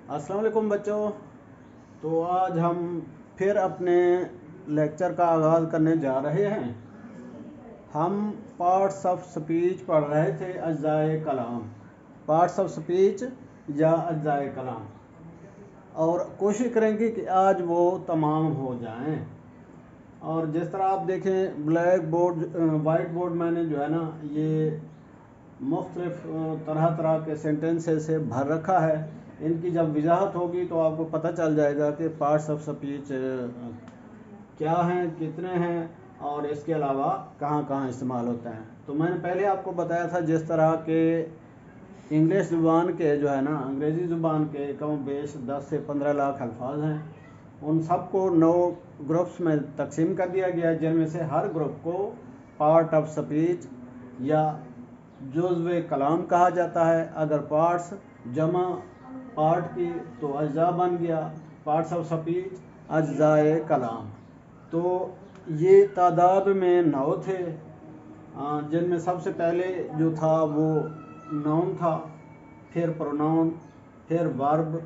अस्सलाम वालेकुम बच्चों। तो आज हम फिर अपने लेक्चर का आगाज़ करने जा रहे हैं। हम पार्ट्स ऑफ स्पीच पढ़ रहे थे, अज्जाए कलाम, पार्ट्स ऑफ स्पीच या अज्जाए कलाम, और कोशिश करेंगे कि आज वो तमाम हो जाएं। और जिस तरह आप देखें ब्लैक बोर्ड, वाइट बोर्ड मैंने जो है ना ये मुख्तलिफ तरह तरह के सेंटेंसेस से भर रखा है। इनकी जब वजाहत होगी तो आपको पता चल जाएगा कि पार्ट्स ऑफ स्पीच क्या हैं, कितने हैं, और इसके अलावा कहाँ कहाँ इस्तेमाल होते हैं। तो मैंने पहले आपको बताया था जिस तरह के इंग्लिश ज़ुबान के जो है ना, अंग्रेज़ी ज़ुबान के कम बेश 10 से 15 लाख अल्फाज हैं। उन सब को 9 ग्रुप्स में तकसीम कर दिया गया है, जिनमें से हर ग्रुप को पार्ट ऑफ स्पीच या जुज़्व कलाम कहा जाता है। अगर पार्ट्स जमा पार्ट की तो अज्जा बन गया, पार्ट्स ऑफ स्पीच अज्जाए कलाम। तो ये तादाद में 9 थे, जिनमें सबसे पहले जो था वो नाउन था, फिर प्रोनाउन, फिर वर्ब,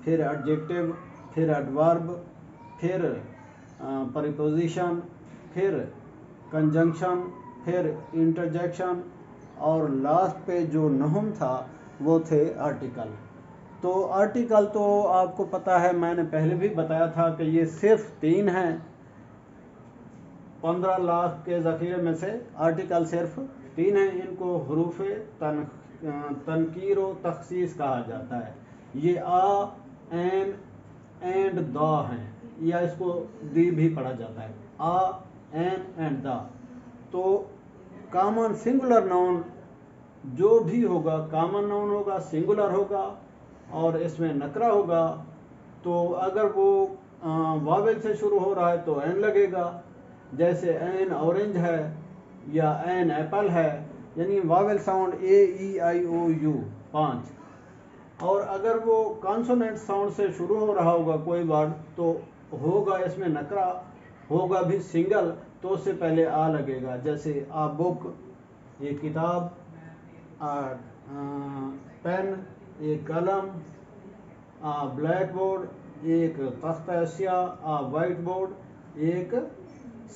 फिर एडजेक्टिव, फिर एडवर्ब, फिर प्रीपोजिशन, फिर कंजंक्शन, फिर इंटरजेक्शन, और लास्ट पे जो नहुम था वो थे आर्टिकल। तो आर्टिकल तो आपको पता है, मैंने पहले भी बताया था कि ये सिर्फ 3 हैं। 15 लाख के ज़ख़ीरे में से आर्टिकल सिर्फ 3 हैं। इनको हरूफ तनकीर व तखसीस कहा जाता है। ये आ, एन, एंड द हैं, या इसको दी भी पढ़ा जाता है, आ, एन एंड द। तो कॉमन सिंगुलर नाउन जो भी होगा, कॉमन नाउन होगा, सिंगुलर होगा, और इसमें नकरा होगा, तो अगर वो वावेल से शुरू हो रहा है तो एन लगेगा। जैसे एन ऑरेंज है या एन एप्पल है, यानी vowel sound A, E, I, O, U 5। और अगर वो कॉन्सोनेंट साउंड से शुरू हो रहा होगा कोई वर्ड, तो होगा इसमें नकरा, होगा भी सिंगल, तो उससे पहले आ लगेगा। जैसे आ बुक, ये किताब, पेन, एक कलम, ब्लैक बोर्ड, एक तख्त एशिया, वाइट बोर्ड, एक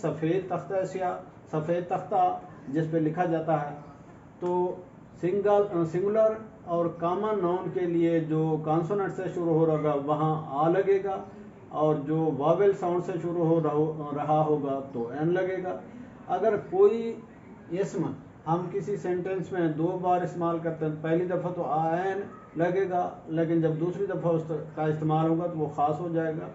सफ़ेद तख्त एशिया, सफ़ेद तख्ता जिस पे लिखा जाता है। तो सिंगुलर और कॉमन नाउन के लिए जो कॉन्सोनेंट से शुरू हो रहा वहाँ आ लगेगा, और जो वावेल साउंड से शुरू हो रहा होगा तो एन लगेगा। अगर कोई इसम हम किसी सेंटेंस में 2 बार इस्तेमाल करते हैं, पहली दफ़ा तो आ एन लगेगा, लेकिन जब दूसरी दफ़ा उसका इस्तेमाल होगा तो वो ख़ास हो जाएगा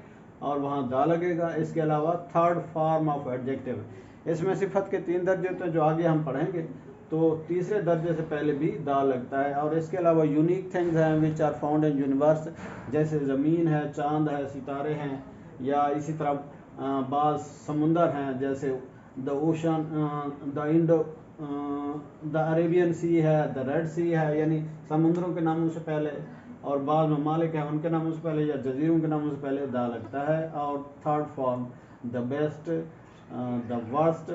और वहाँ दा लगेगा। इसके अलावा थर्ड फॉर्म ऑफ एडजेक्टिव, इसमें सिफत के 3 दर्जे होते हैं जो आगे हम पढ़ेंगे, तो तीसरे दर्जे से पहले भी दा लगता है। और इसके अलावा यूनिक थिंग्स हैं which are found in universe, जैसे ज़मीन है, चांद है, सितारे हैं, या इसी तरह बाज़ समुंदर हैं, जैसे the ocean, the Indo, the Arabian sea है, द रेड सी है, यानी समुद्रों के नामों से पहले, और बाद ममालिक हैं उनके नामों से पहले, या जजीरों के नामों से पहले दा लगता है। और third form the best, the worst,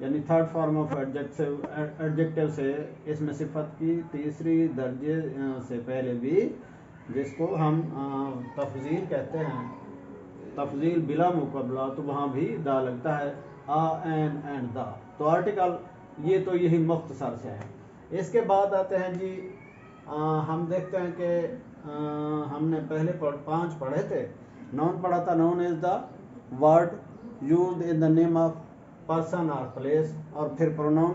यानी थर्ड फॉर्म ऑफ एडजेक्टिव से इसमें सिफत की तीसरी दर्जे से पहले भी, जिसको हम तफजील कहते हैं, तफजील बिला मुकबला, तो वहाँ भी दा लगता है, आ, एन एंड दा। तो आर्टिकल ये तो यही मुख्तसर से है। इसके बाद आते हैं जी, हम देखते हैं कि हमने पहले 5 पढ़े थे। नाउन पढ़ा था, noun is the word used in the name of person और प्लेस। और फिर प्रोनाउन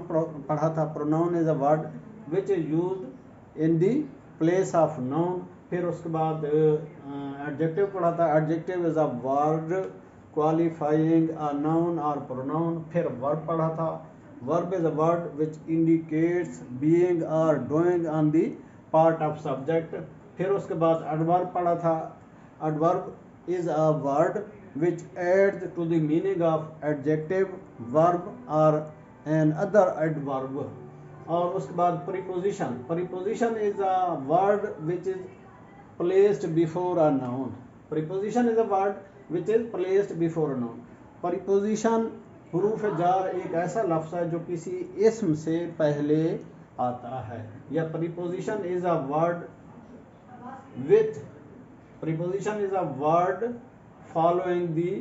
पढ़ा था, pronoun is a word which is used in the place of noun. फिर उसके बाद एडजेक्टिव पढ़ा था, adjective is a word qualifying a noun और प्रोनाउन। फिर वर्ब पढ़ा था, verb is a word which indicates being और doing on the part of subject. फिर उसके बाद एडवर्ब पढ़ा था, adverb is a word which adds to the meaning of adjective, verb or an other adverb. और उसके बाद preposition, preposition is a word which is placed before a noun. Preposition is a word which is placed before a noun. preposition हुरूफ जार एक ऐसा लफ्ज़ है जो किसी इस्म से पहले आता है, या preposition is a word with preposition is a word following the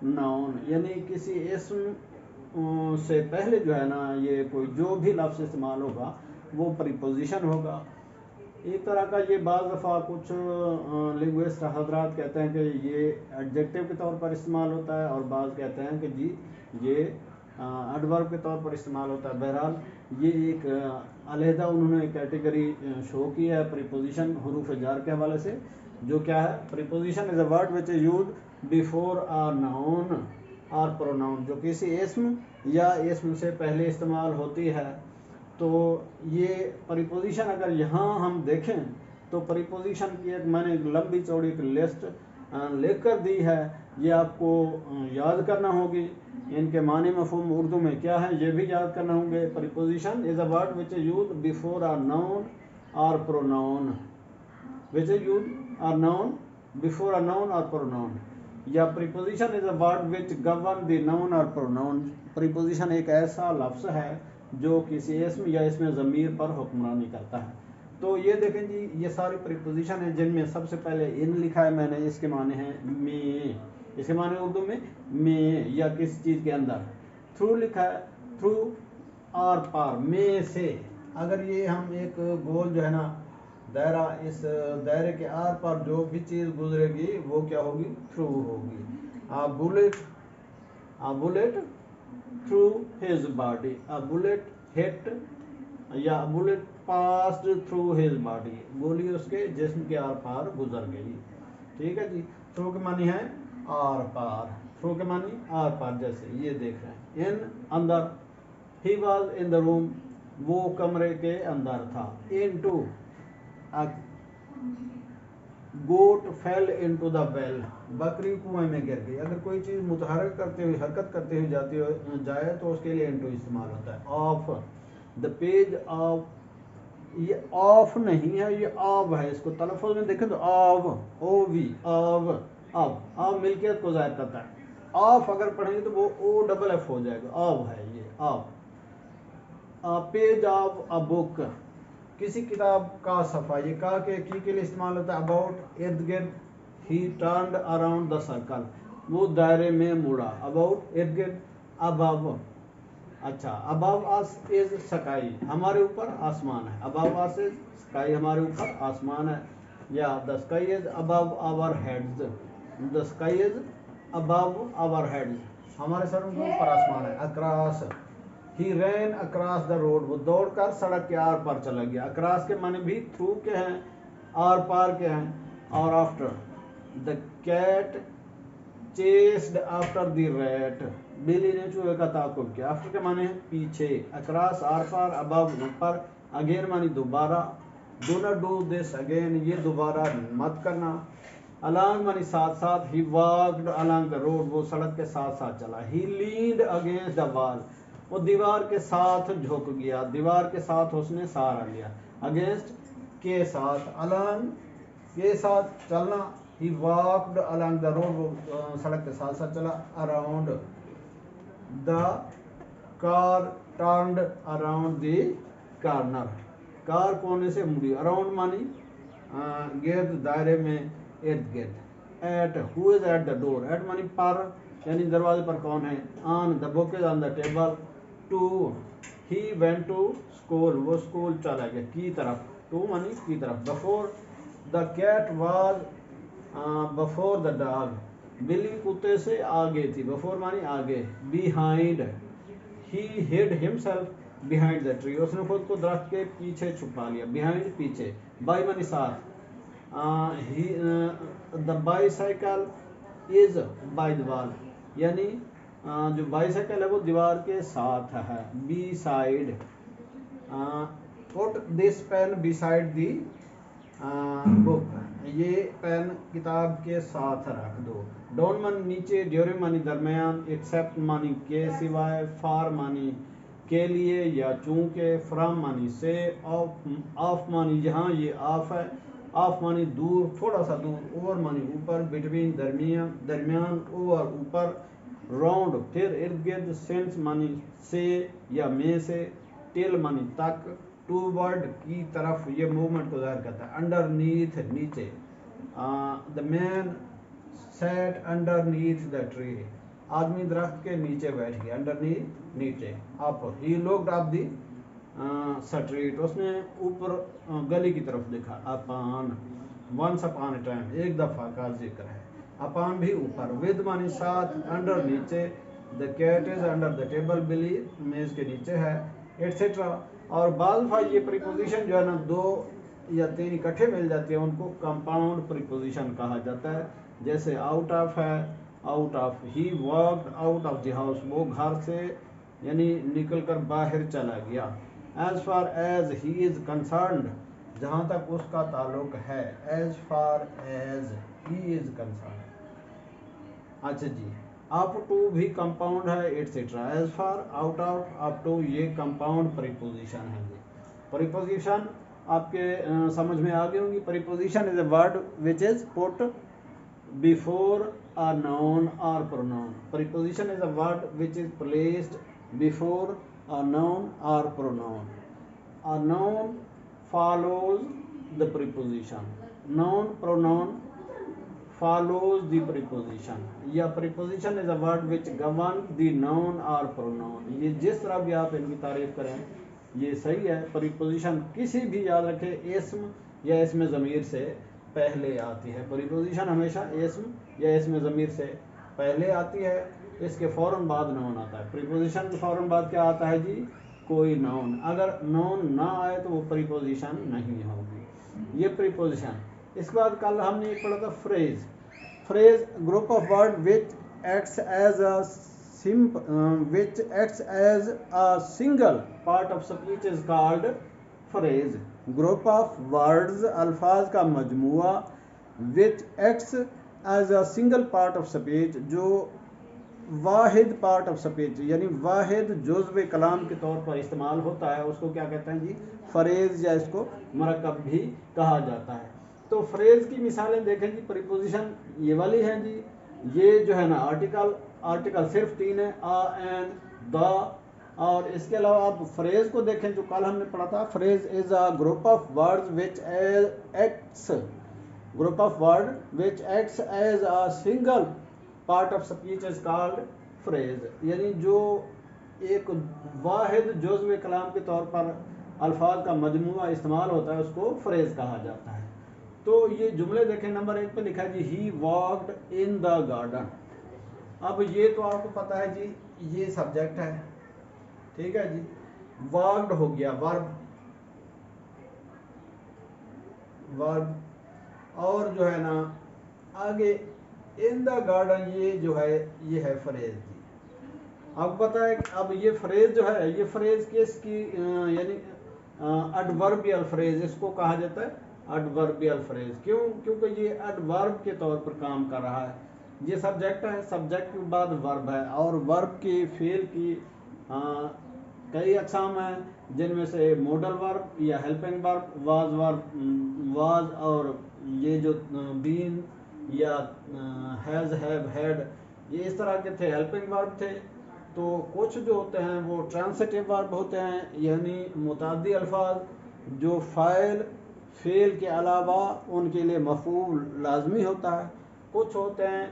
noun, यानी किसी इसम से पहले जो है ना ये कोई जो भी लफ्ज़ इस्तेमाल होगा वो प्रीपोजिशन होगा। एक तरह का ये बाज़ दफ़ा कुछ लिंग्विस्ट हजरात कहते हैं कि ये एडजेक्टिव के तौर पर इस्तेमाल होता है और बाज़ कहते हैं कि जी ये एडवर्ब के तौर पर इस्तेमाल होता है। बहरहाल ये एक अलहदा उन्होंने कैटेगरी शो की है प्रीपोजिशन हरूफ जार के हवाले से, जो क्या है, preposition is a word which is used before a noun और प्रोनाउन, जो किसी इसम या इसम से पहले इस्तेमाल होती है। तो ये प्रीपोजिशन अगर यहाँ हम देखें तो प्रीपोजिशन की एक मैंने एक लंबी चौड़ी एक लिस्ट लेकर दी है, ये आपको याद करना होगी। इनके माने मफहूम उर्दू में क्या है ये भी याद करना होंगे। Preposition is a word which is used before a noun और pronoun, which is used a noun before a noun और प्रोनाउन, या preposition is a word which govern the noun और प्रोनाउन। प्रीपोजिशन एक ऐसा लफ्ज़ है जो किसी इसम या इसमें ज़मीर पर हुक्मरानी करता है। तो ये देखें जी ये सारी प्रीपोजिशन है जिनमें सबसे पहले इन लिखा है मैंने, इसके माने हैं में, इसके माने उर्दू में या किसी चीज़ के अंदर। थ्रू लिखा है, थ्रू आर पार, में से। अगर ये हम एक गोल जो है ना दायरा, इस दायरे के आर पार जो भी चीज़ गुजरेगी वो क्या होगी, थ्रू होगी। A bullet through his body, a bullet hit या bullet passed through his body, गोली उसके जिस्म के आर पार गुजर गई। ठीक है जी। थ्रू के मानी है आर पार, थ्रू के मानी आर पार, जैसे ये देख रहे हैं। इन अंदर, he was in the room, वो कमरे के अंदर था। Into, goat fell into the well, बकरी कुएं में गिर गई। अगर कोई चीज़ मुतहरक करते हुए हरकत करते हुए जाए तो उसके लिए इनटू इस्तेमाल होता है। ऑफ द पेज ऑफ, ये ऑफ नहीं है ये ऑफ है, इसको तलफ़ुज़ में देखें तो ऑफ, ओ वी ऑफ, अब मिल्कियत को ज़ाहिर करता है। ऑफ अगर पढ़ेंगे तो वो ओ डबल एफ हो जाएगा, ऑफ है ये of. Page of a book, किसी किताब का सफ़ा, ये का के लिए इस्तेमाल होता है। अबाउट, इर्द गिर्द। ही टर्न्ड अराउंड द सर्कल, वो दायरे में मुड़ा। अबाउट, इर्द गिर्द। अबव, अच्छा, अबव अस इज स्काई, हमारे ऊपर आसमान है। अबव अस इज स्काई, हमारे ऊपर आसमान है। या the sky is above our heads, the sky is above our heads, हमारे सरों के ऊपर आसमान है। Across, he ran across the road, वो दौड़कर सड़क के आर पार चला गया। अक्रॉस के माने भी थ्रू के हैं, आर पार के हैं। और after, the cat chased after the rat, बिल्ली ने चूहे का ताक़ुब किया। आफ्टर के माने पीछे, अक्रॉस आर पार, अबव ऊपर, अगेन मानी दोबारा। Do not do this again, ये दोबारा मत करना। अलॉन्ग मानी साथ साथ। ही वॉक्ड अलॉन्ग द रोड, वो सड़क के साथ साथ चला। ही लीन्ड अगेंस्ट द वॉल, वो दीवार के साथ झुक गया, दीवार के साथ उसने सहारा लिया। अगेंस्ट के साथ, अलॉन्ग के साथ चलना। ही वॉक्ड अलॉन्ग द रोड, वो सड़क के साथ साथ चला। Around the car turned around the corner, car कोने से मुड़ी। अराउंड मानी गिर्द, दायरे में, इर्द गिर्द। At, who is at the door, at मानी पर, यानी दरवाजे पर कौन है। On, the book is on the table. To, he went to school, वो स्कूल चला गया। की तरफ, टू मानी की तरफ। Before the cat was, before the dog, बिल्ली कुत्ते से आगे थी। बिफोर मानी आगे। Behind, he hid himself behind the tree, उसने खुद को दरख्त के पीछे छुपा लिया। बिहाइंड पीछे। बाई मानी साथ। The bicycle is by the wall, यानी जो बाईसाइकिल है वो दीवार के साथ है। Beside, put this pen beside the book, ये पेन किताब के साथ रख दो। डोंट मानी नीचे, ड्यूरिंग मानी दरमियान, एक्सेप्ट मानी के सिवाय, फॉर मानी के लिए या चूंकि, फ्रॉम मानी से, ऑफ मानी जहाँ ये ऑफ है, ऑफ मानी दूर, थोड़ा सा दूर, ओवर मानी ऊपर, बिटवीन दरमियान, ओवर ऊपर, राउंड फिर इर्द गिर्द, सिंस मानी से या में से, टिल मानी तक, टू वर्ड की तरफ, ये मूवमेंट को जाहिर करता है। अंडरनीथ नीचे, the man sat underneath the tree, आदमी दरख्त के नीचे बैठ गया, अंडरनीथ नीचे, up, he looked up the street, उसने ऊपर गली की तरफ देखा, upon, once upon a time, एक दफा का जिक्र है, अपान भी ऊपर, विद मानी साथ, अंडर नीचे, the cat is under the table, बिली मेज के नीचे है, एटसेट्रा। और बाल दफा ये प्रीपोजिशन जो है ना दो या तीन इकट्ठे मिल जाती है उनको कंपाउंड प्रीपोजिशन कहा जाता है। जैसे आउट ऑफ है, out of, he walked out of the house, वो घर से यानी निकल कर बाहर चला गया। As far as he is concerned, जहाँ तक उसका ताल्लुक है, as far as he is concerned. अच्छा जी, अप टू भी कंपाउंड है, etcetera, as far, out of, up to, ये कंपाउंड प्रीपोजिशन है जी। प्रीपोजिशन आपके समझ में आ गई होंगी। Preposition is a word which is put before a noun or pronoun. Preposition is a word which is placed before a noun or pronoun. A noun follows the preposition. Noun, pronoun follows the preposition. या preposition is a word which governs the noun or pronoun. ये जिस तरह भी आप इनकी तारीफ करें ये सही है। preposition किसी भी याद रखें इसम या इसमें ज़मीर से पहले आती है। प्रीपोजिशन हमेशा इसम या इसमें ज़मीर से पहले आती है, इसके फ़ौरन बाद नाउन आता है। प्रीपोजिशन के फ़ौरन बाद क्या आता है जी? कोई नाउन। अगर नाउन ना आए तो वो प्रीपोजिशन नहीं होगी। ये प्रीपोजिशन। इसके बाद कल हमने एक पढ़ा था phrase. Phrase group of word which acts as a single part of speech is called phrase. Group of words अल्फाज का मजमुआ which acts as a single part of speech, जो वाहिद पार्ट ऑफ स्पीच यानी वाहिद जुज़्व कलाम के तौर पर इस्तेमाल होता है, उसको क्या कहते हैं जी? फ्रेज, या इसको मरकब भी कहा जाता है। तो फ्रेज की मिसालें देखें जी। प्रीपोजिशन ये वाली है जी। ये जो है ना आर्टिकल सिर्फ 3 है, आ, एन, द। और इसके अलावा आप फ्रेज को देखें जो कल हमने पढ़ा था। Phrase is a group of words which acts as a single part of speech is called phrase, यानी जो एक वाहिद जुज़्व कलाम के तौर पर अल्फाज का मजमूआ इस्तेमाल होता है उसको फ्रेज कहा जाता है। तो ये जुमले देखें, नंबर 1 पे लिखा है जी, ही वॉक्ड इन द गार्डन। अब ये तो आपको पता है जी, ये सब्जेक्ट है, ठीक है जी। वॉक्ड हो गया वर्ब, और जो है ना आगे इन द गार्डन, ये जो है ये है फ्रेज जी। आपको पता है अब ये फ्रेज जो है, ये फ्रेज किसकी यानी एडवर्बियल फ्रेज इसको कहा जाता है। एडवर्बियल फ्रेज क्यों? क्योंकि ये एडवर्ब के तौर पर काम कर रहा है। ये सब्जेक्ट है, सब्जेक्ट के बाद वर्ब है, और वर्ब की फेल की कई अक़साम हैं, जिनमें से मॉडल वर्ब या हेल्पिंग वर्ब, वाज, और ये जो बीन या हैज़, हैव, हैड, ये इस तरह के थे, हेल्पिंग वर्ब थे। तो कुछ जो होते हैं वो ट्रांसिटिव वर्ब होते हैं, यानी मुताद्दी अल्फाज जो फ़ाइल फेल के अलावा उनके लिए मफ़ूल लाजमी होता है। कुछ होते हैं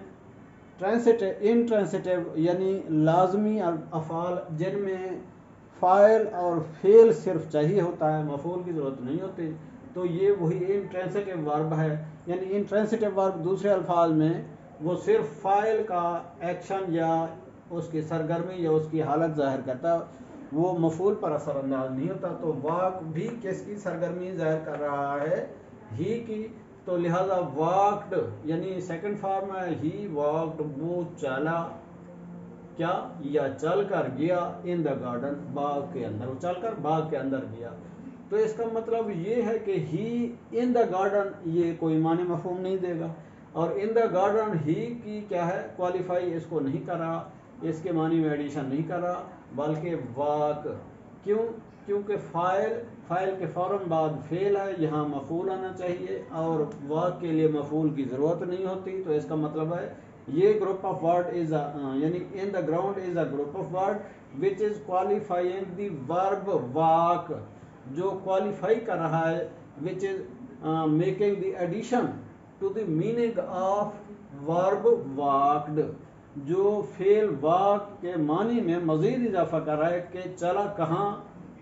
ट्रांसिटिव, इनट्रांसिटिव यानी लाजमी अफ़ाल जिनमें फ़ाइल और फेल सिर्फ चाहिए होता है, मफ़ूल की ज़रूरत नहीं होती। तो ये वही इनट्रांसिटिव वर्ब है। यानी इनट्रांसिटिव वर्ब दूसरे अल्फाज में वो सिर्फ फ़ाइल का एक्शन या उसकी सरगर्मी या उसकी हालत ज़ाहिर करता है, वो मफ़ूल पर असरअंदाज नहीं होता। तो वाक भी किसकी सरगर्मी ज़ाहिर कर रहा है? ही की। तो लिहाजा वॉक्ड यानी सेकंड फॉर्म है ही वॉक्ड, वो चला क्या या चल कर गया, इन द गार्डन, बाग के अंदर, वो चल कर बाग के अंदर गया। तो इसका मतलब ये है कि ही इन द गार्डन ये कोई माने मफहूम नहीं देगा, और इन द गार्डन ही की क्या है? क्वालिफाई इसको नहीं कर रहा, इसके मानी में एडिशन नहीं कर रहा, बल्कि वाक। क्यों? क्योंकि फ़ाइल के फ़ौरन बाद फेल है, यहाँ मफूल आना चाहिए, और वाक के लिए मफूल की ज़रूरत नहीं होती। तो इसका मतलब है ये ग्रुप ऑफ वर्ड इज यानी in the ground is a group of word which is qualifying the verb walk, जो क्वालिफाई कर रहा है, which is making the addition to the meaning of verb walked, जो फेल वॉक के मानी में मजीद इजाफा कर रहा है कि चला कहाँ,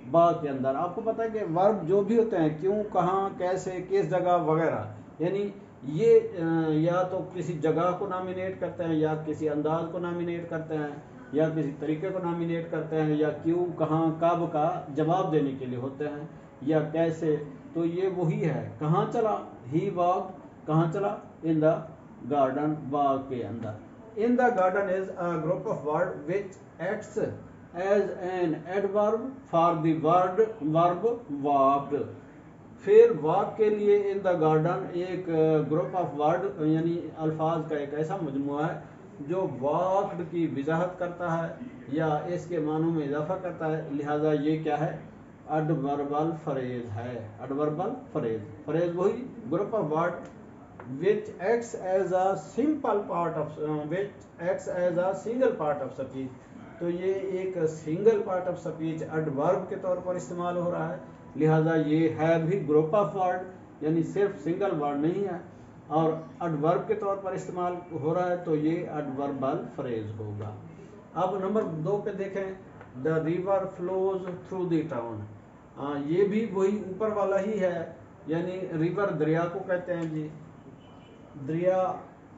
बाग के अंदर। आपको पता है कि वर्ब जो भी होते हैं, क्यों, कहाँ, कैसे, किस जगह वगैरह, यानी ये या तो किसी जगह को नॉमिनेट करते हैं, या किसी अंदाज को नॉमिनेट करते हैं, या किसी तरीके को नॉमिनेट करते हैं, या क्यों, कहाँ, कब का जवाब देने के लिए होते हैं, या कैसे। तो ये वही है। कहाँ चला, ही वॉक, कहाँ चला, इन द गार्डन, बाग के अंदर। In the garden is a group of word which acts as an adverb for the verb walked. फिर वॉक के लिए इन द गार्डन एक ग्रुप ऑफ वर्ड यानी अल्फाज का एक ऐसा मजमुआ है जो वॉक्ड की वजाहत करता है या इसके मानों में इजाफा करता है, लिहाजा ये क्या है, एडवर्बल फ्रेज है। एडवर्बल फ्रेज, फ्रेज वही group of word which acts as a simple part of which acts as a single part of speech। तो ये एक single part of speech adverb के तौर पर इस्तेमाल हो रहा है, लिहाजा ये है भी ग्रुप ऑफ वर्ड, यानी सिर्फ सिंगल वर्ड नहीं है, और एडवर्ब के तौर पर इस्तेमाल हो रहा है, तो ये एडवर्बल फ्रेज होगा। अब नंबर 2 पे देखें, the river flows through the town. ये भी वही ऊपर वाला ही है, यानी रिवर दरिया को कहते हैं जी, दरिया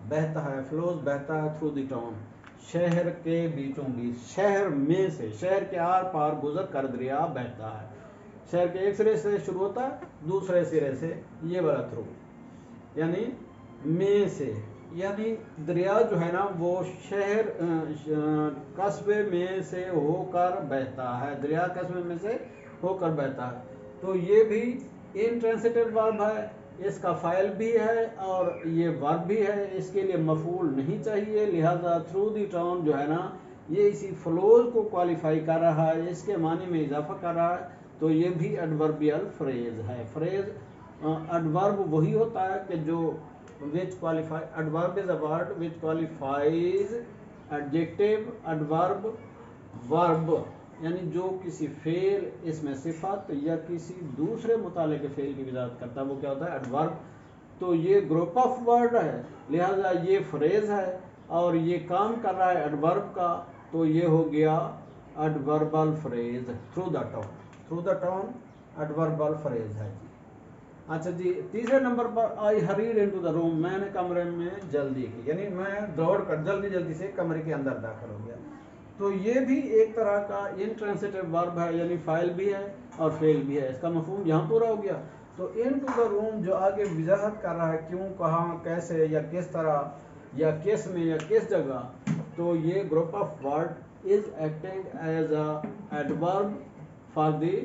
बहता है, फ्लोज बहता है थ्रू द टाउन, शहर के बीचों बीच, शहर में से, शहर के आर पार गुजर कर दरिया बहता है। शहर के एक सिरे से शुरू होता है, दूसरे सिरे से, ये वाला थ्रू, यानी में से, यानी दरिया जो है ना वो शहर कस्बे में से होकर बहता है, दरिया कस्बे में से होकर बहता है। तो ये भी इंट्रांसिटिव वर्ब है, इसका फाइल भी है और ये वर्ब भी है, इसके लिए मफूल नहीं चाहिए, लिहाजा थ्रू द टाउन जो है ना ये इसी फ्लोज को क्वालिफाई कर रहा है, इसके मानी में इजाफा कर रहा है, तो ये भी एडवर्बियल फ्रेज है। फ्रेज एडवर्ब वही होता है कि जो which qualify, adverb is a word which qualifies adjective, adverb, verb, यानी जो किसी फेल, इसमें सिफत या किसी दूसरे मुताले के फेल की वजाहत करता है, वो क्या होता है, एडवर्ब। तो ये ग्रुप ऑफ वर्ड है, लिहाजा ये फ्रेज है और ये काम कर रहा है एडवर्ब का, तो ये हो गया adverbial phrase through the town. Through the town adverbial phrase है जी। अच्छा जी, तीसरे नंबर पर आई हरीड इनटू द रूम, मैंने कमरे में जल्दी की, यानी मैं दौड़ कर जल्दी से कमरे के अंदर दाखिल हो गया। तो ये भी एक तरह का इंट्रांसिटिव वर्ब है, यानी फाइल भी है और फेल भी है, इसका मफहूम यहाँ पूरा हो गया। तो इनटू द रूम जो आगे वजाहत कर रहा है, क्यों, कहाँ, कैसे, या किस तरह, या किस में, या किस जगह, तो ये group of word is acting as a adverb for the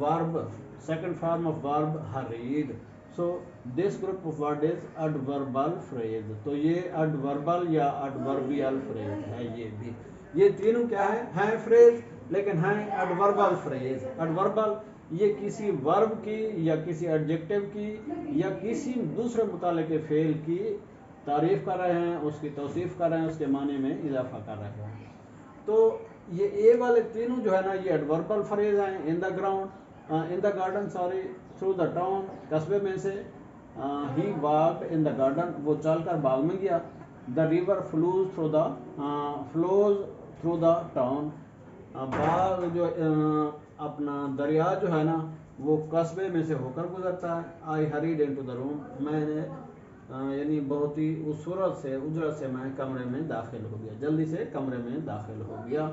verb, second form of verb hurried। so this group of word is adverbal phrase। तो ये adverbal या adverbial phrase है। ये भी, ये तीनों क्या है phrase, लेकिन हैं adverbal phrase। adverbal ये किसी वर्ब की या किसी एडजेक्टिव की या किसी दूसरे मुताले के फेल की तारीफ कर रहे हैं, उसकी तौसीफ कर रहे हैं, उसके माने में इजाफा कर रहे हैं। तो ये ए वाले तीनों जो है ना ये एडवर्बल फ्रेज हैं। In the ground, in the garden, sorry, through the town, कस्बे में से, he walked in the garden, वो चलकर बाग में गया। The river flows through the town, बाग जो अपना दरिया जो है ना वो कस्बे में से होकर गुजरता है। आई हरीड इनटू द रूम, मैंने यानी बहुत ही उस सूरत से, उजरत से मैं कमरे में दाखिल हो गया, जल्दी से कमरे में दाखिल हो गया।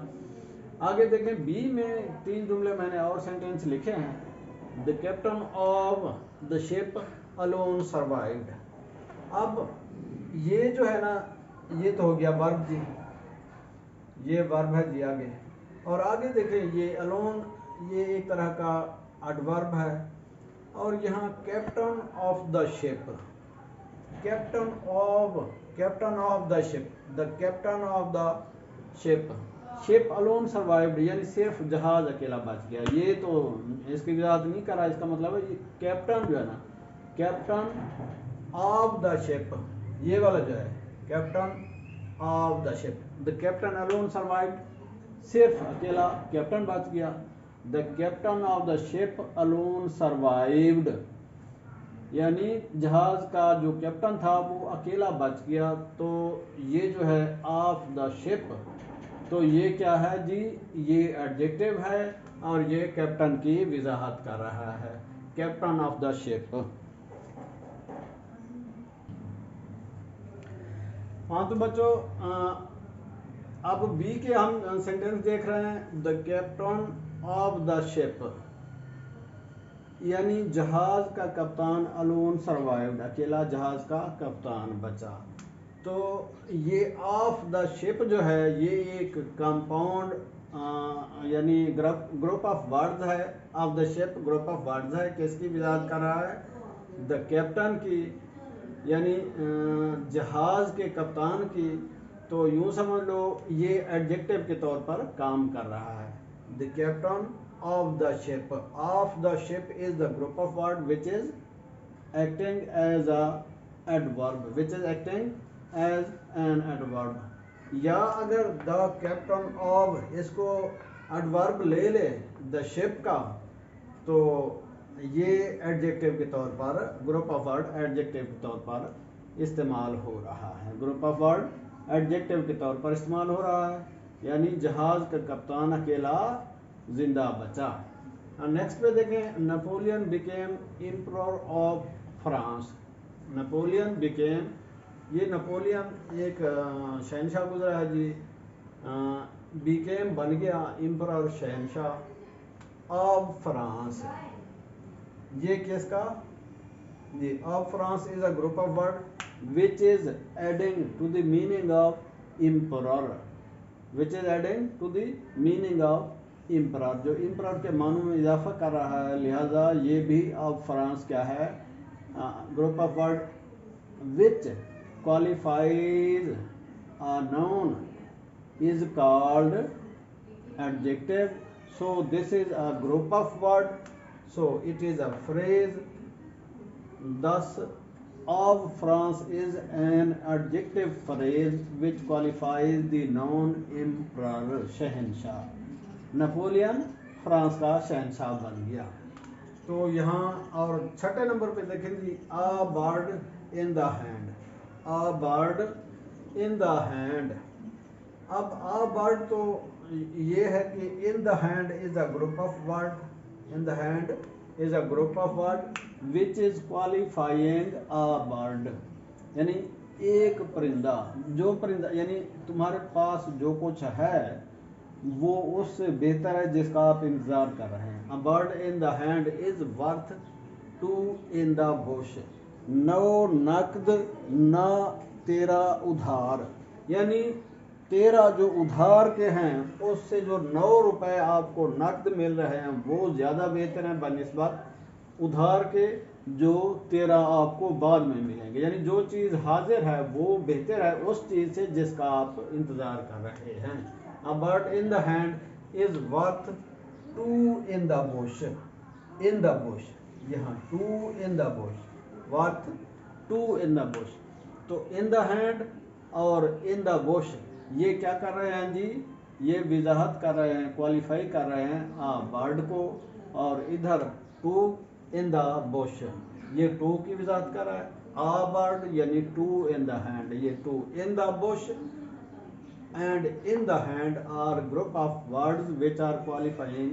आगे देखें, बी में 3 जुमले मैंने और सेंटेंस लिखे हैं। The captain of the ship alone survived. अब ये जो है ना ये तो हो गया वर्ब जी, ये वर्ब है जी आगे। और आगे देखें ये अलोन, ये एक तरह का एडवर्ब है, और यहाँ captain of the ship, captain of the ship, the captain of the ship, ship alone survived, यानी सिर्फ जहाज अकेला बच गया। ये तो इसकी वजाहत नहीं करा, इसका मतलब है ये कैप्टन जो है ना, कैप्टन ऑफ द शिप, ये वाला जो है captain of the ship, the captain alone survived, सिर्फ अकेला कैप्टन बच गया। The captain of the ship alone survived, यानी जहाज का जो कैप्टन था वो अकेला बच गया। तो ये जो है ऑफ द शिप, तो ये क्या है जी, ये एडजेक्टिव है और ये कैप्टन की वजाहत कर रहा है, कैप्टन ऑफ द शिप। हाँ तो बच्चों अब बी के हम सेंटेंस देख रहे हैं। The captain of the ship, यानी जहाज का कप्तान अलोन सर्वाइव्ड, अकेला जहाज का कप्तान बचा। तो ये ऑफ द शिप जो है ये एक कंपाउंड यानी ग्रुप ऑफ वर्ड्स है। Of the ship group of words है, किसकी वजाहत कर रहा है, द कैप्टन की, यानी जहाज के कप्तान की। तो यूं समझ लो ये एडजेक्टिव के तौर पर काम कर रहा है। The captain of the ship, of the ship is the group of word which is acting as a adverb, which is acting as an adverb। या अगर the captain of इसको adverb ले ले the ship का, तो ये adjective के तौर पर, group of word adjective के तौर पर इस्तेमाल हो रहा है, group of word adjective के तौर पर इस्तेमाल हो रहा है, यानी जहाज का कप्तान अकेला जिंदा बचा। नेक्स्ट पे देखें, Napoleon became emperor of France. Napoleon became, ये नेपोलियन एक शहनशाह गुजरा है जी, बिकेम बन गया, एम्परर शहनशाह ऑफ फ्रांस, ये किसका, जी of France is a group of word which is adding to the meaning of emperor, which is adding to the meaning of emperor, जो इम्परर के मानों में इजाफा कर रहा है। लिहाजा ये भी ऑफ फ्रांस क्या है, group of word which qualifies a noun is called adjective. So this is a group of word, so it is a phrase. thus of France is an adjective phrase which qualifies the noun emperor, शहनशाह। Napoleon France का शहनशाह बन गया। तो यहाँ और छठे number पे देखें जी, a bird in the hand, a bird in the hand। अब a bird तो ये है कि in the hand is a group of word, in the hand is a group of word which is qualifying a bird, यानी एक परिंदा, जो परिंदा यानी तुम्हारे पास जो कुछ है वो उससे बेहतर है जिसका आप इंतजार कर रहे हैं। A bird in the hand is worth two in the bush, नो नकद न तेरा उधार, यानी तेरा जो उधार के हैं उससे जो 9 रुपए आपको नकद मिल रहे हैं वो ज़्यादा बेहतर हैं बनिस्बत उधार के जो तेरा आपको बाद में मिलेंगे। यानी जो चीज़ हाजिर है वो बेहतर है उस चीज़ से जिसका आप इंतज़ार कर रहे हैं। A bird in the hand is worth two in the bush, in the bush, यहाँ two in the bush, worth two in the bush। तो in the hand और in the bush ये क्या कर रहे हैं जी, ये वजाहत कर रहे हैं, क्वालिफाई कर रहे हैं बर्ड को, और इधर टू इन द बुश ये टू की वजाहत कर रहा है। आ बर्ड यानी टू इन द हैंड, ये two in the bush and in the hand are group of words which are qualifying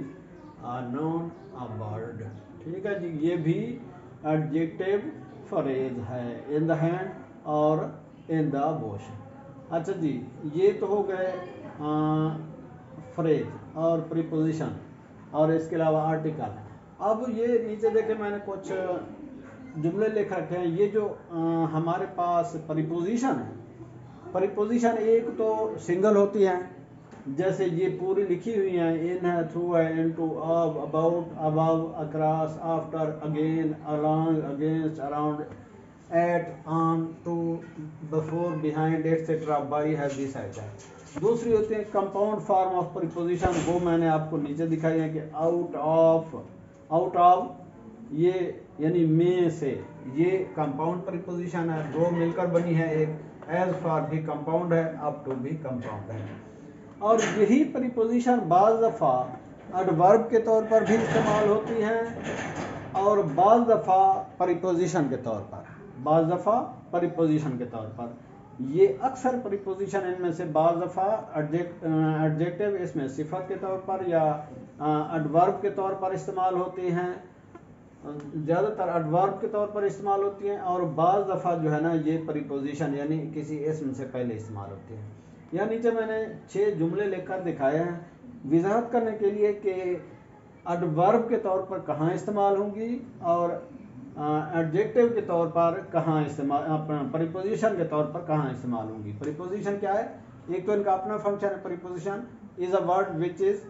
noun a bird. ठीक है जी, ये भी एडजेक्टिव फ्रेज है, इन द हैंड और इन द बुश। अच्छा जी, ये तो हो गए फ्रेज और प्रीपोजिशन और इसके अलावा आर्टिकल। अब ये नीचे देखे मैंने कुछ जुमले लिख रखे हैं, ये जो हमारे पास प्रीपोजिशन है, प्रीपोजिशन एक तो सिंगल होती है, जैसे ये पूरी लिखी हुई हैं, इन है, थ्रू है, into, of, about, above, across, after, again, along, against, around, at, on, to, before, behind, etcetera, by, have, beside है। दूसरी होती है कंपाउंड फॉर्म ऑफ प्रीपोजिशन, वो मैंने आपको नीचे दिखाई है कि आउट ऑफ, आउट ऑफ ये यानी में से, ये कंपाउंड प्रीपोजिशन है, दो मिलकर बनी है एक, एज फॉर भी कंपाउंड है, अप टू भी कंपाउंड है। और यही प्रीपोजिशन बाज़ दफ़ा एडवर्ब के तौर पर भी इस्तेमाल होती हैं और बाज़ दफ़ा प्रीपोजिशन के तौर पर, बाज़ दफ़ा प्रीपोजिशन के तौर पर। ये अक्सर प्रीपोजिशन इनमें से बाज़ दफ़ा एडजेक्टिव इसमें सिफत के तौर पर या एडवर्ब के तौर पर इस्तेमाल होती हैं, ज़्यादातर एडवर्ब के तौर पर इस्तेमाल होती हैं, और बाज़ दफ़ा जो है ना ये प्रीपोजिशन यानी किसी इसम से पहले इस्तेमाल होती हैं। यहाँ नीचे मैंने 6 जुमले लिखकर दिखाए हैं वजाहत करने के लिए कि एडवर्ब के तौर पर कहाँ इस्तेमाल होंगी और एडजेक्टिव के तौर पर कहाँ इस्तेमाल, प्रीपोजिशन के तौर पर कहाँ इस्तेमाल होंगी। प्रीपोजिशन क्या है? एक तो इनका अपना फंक्शन है। Preposition is a word which is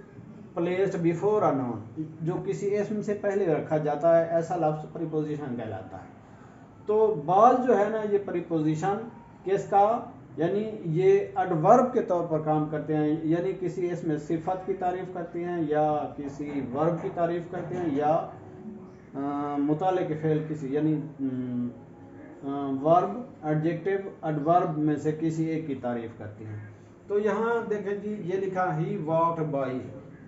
placed before a noun, जो किसी इसम से पहले रखा जाता है, ऐसा लफ्ज़ प्रीपोजिशन कहलाता है। तो बाज़ जो है ना ये प्रीपोजिशन किसका, यानी ये एडवर्ब के तौर पर काम करते हैं, यानी किसी इसमें सिफत की तारीफ़ करती हैं या किसी वर्ब की तारीफ़ करते हैं या मुताले के फ़ेल किसी, यानी वर्ब, एडजेक्टिव, एडवर्ब में से किसी एक की तारीफ़ करती हैं। तो यहाँ देखें जी ये लिखा ही वॉक्ड बाई,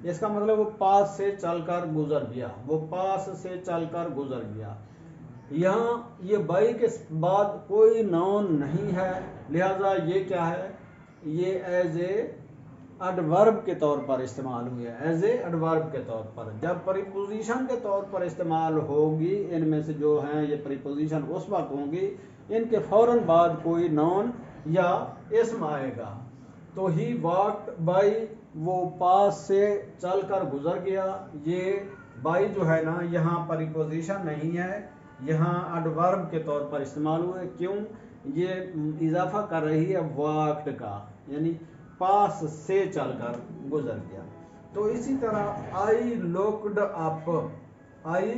इसका मतलब वो पास से चलकर गुजर गया, वो पास से चलकर गुजर गया। यहाँ ये बाई के बाद कोई नाउन नहीं है, लिहाजा ये क्या है, ये एज ए एडवर्ब के तौर पर इस्तेमाल हुई है, एज ए एडवर्ब के तौर पर। जब प्रीपोजिशन के तौर पर इस्तेमाल होगी, इनमें से जो हैं ये प्रीपोजिशन उस वक्त होंगी इनके फ़ौरन बाद कोई नाउन या इसम आएगा। तो ही वॉक्ड बाई, वो पास से चलकर गुजर गया। ये बाई जो है ना यहाँ प्रीपोजिशन नहीं है, यहाँ एडवर्ब के तौर पर इस्तेमाल हुए। क्यों? ये इजाफा कर रही है वॉक्ड का, यानी पास से चलकर गुजर गया। तो इसी तरह I looked up, I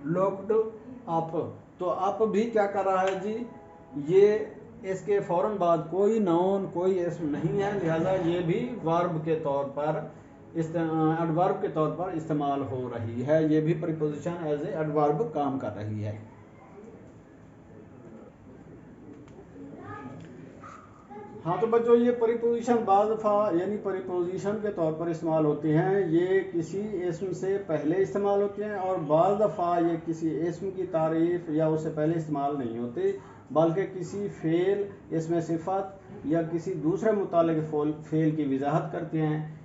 looked up, तो अप भी क्या कर रहा है जी, ये इसके फौरन बाद कोई नाउन कोई इसम नहीं है, लिहाजा ये भी वर्ब के तौर पर एडवर्ब के तौर पर इस्तेमाल हो रही है। ये भी प्रीपोजिशन एज ए एडवर्ब काम कर रही है। हाँ तो बच्चों ये प्रीपोजिशन बाज़ दफ़ा यानी प्रीपोजिशन के तौर पर इस्तेमाल होती हैं, ये किसी इसम से पहले इस्तेमाल होती हैं, और बाज़ दफ़ा ये किसी इसम की तारीफ़ या उससे पहले इस्तेमाल नहीं होती, बल्कि किसी फ़ेल, इसमें सिफत या किसी दूसरे मुतालिक फ़ेल की वजाहत करती हैं।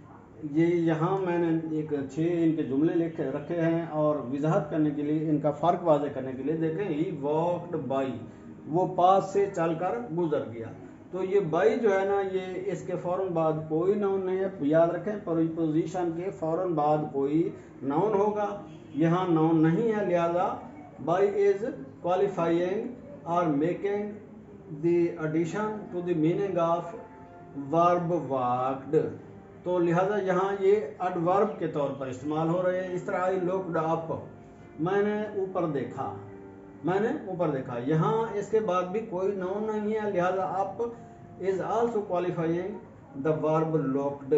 ये यहाँ मैंने एक 6 इनके जुमले लिख रखे हैं, और वजाहत करने के लिए इनका फ़र्क वाज़े करने के लिए देखें, ही वॉक्ड बाई, वो पास से चलकर गुजर गया। तो ये बाई जो है ना ये इसके फ़ौरन बाद कोई नाउन नहीं है, याद रखें प्रीपोजिशन के फ़ौरन बाद कोई नाउन होगा, यहाँ नाउन नहीं है, लिहाजा बाई इज़ क्वालिफाइंग और making the addition to the meaning of verb walked. तो लिहाजा यहाँ ये एडवर्ब के तौर पर इस्तेमाल हो रहे हैं। इस तरह आई लुक्ड अप, मैंने ऊपर देखा, मैंने ऊपर देखा, यहाँ इसके बाद भी कोई नाउन नहीं है, लिहाजा up is also qualifying the verb looked.